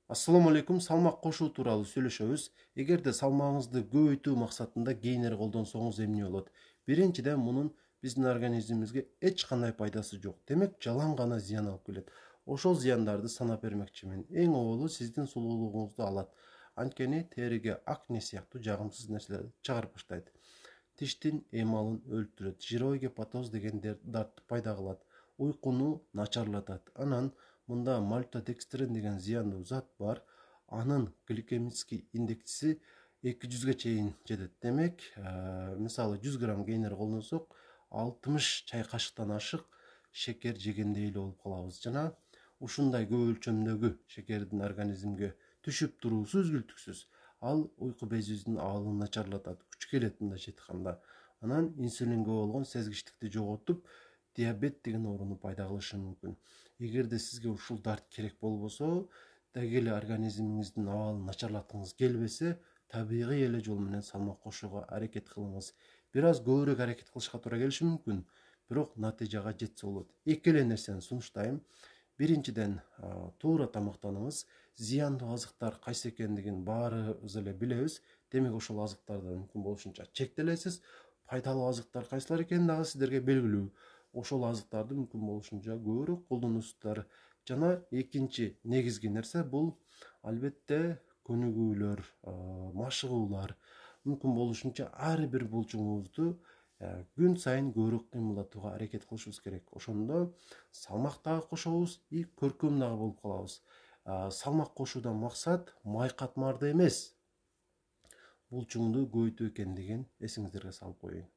Assalamu алейкум, салмак кошуу тууралуу сүйлөшөбүз. Эгерде салмагыңызды көбөйтүү максатында гейнер колдонсоңуз эмне болот? Биринчиден, мунун биздин организмибизге эч кандай пайдасы жок. Демек, жалаң гана зыян алып келет. Ошол зыяндарды санап бермекчимин. Эң оболу сиздин сулуулугуңузду алат. Анткени териге акне сыяктуу жагымсыз нерселерди чыгарып баштайт. Тиштин эмалын өлтүрөт. Жировой гепатоз деген дартты пайда кылат. Уйкуну начарлатат. Анан мында мальтодекстрин деген зыяндуу зат бар. Анын гликемический индекси 200-ге чейин жетет. Демек, мисалы 100 грамм гейнер колдонсок, 60 чай кашыктан ашык шекер жегендей эле болуп калабыз. Жана ушундай көп өлчөмдөгү шекердин организмге түшүп туруусу үзгүлтүксүз. Ал уйку безибиздин абалын начарлатат. Күч келет мындайча айтканда. Анан инсулинге болгон сезгичтикти жоготуп, диабет деген ооруну пайда кылышы мүмкүн. Эгерде сизге ушул дарт керек болбосо, деги эле организмиңиздин абалын начарлаткыңыз келбесе, табигый эле жол менен салмак кошууга аракет кылыңыз. Бир аз көбүрөөк аракет кылышка туура келиши мүмкүн, бирок натыйжага жетсе болот. Эки эле нерсени сунуштайм. Биринчиден, туура тамактаныңыз. Зыяндуу азыктар кайсы экендигин баарыбыз эле билебиз. Демек, ошол азыктардан мүмкүн болушунча чектелесиз. Пайдалуу азыктар кайсылар экени дагы сиздерге белгилүү. Ошол азыктарды мүмкүн болушунча көбүрөөк колдонуңуздар. Жана экинчи негизги нерсе бул албетте көнүгүүлөр, машыгуулар. Мүмкүн болушунча ар бир булчуңубузду күн сайын көбүрөөк кыймылдатууга аракет кылышыбыз керек. Ошондо салмак дагы кошобуз и көркөм дагы болуп калабыз. Салмак кошуудан максат май катмарды эмес, булчуңду көбөйтүү экендигин эсиңиздерге салып коеюн.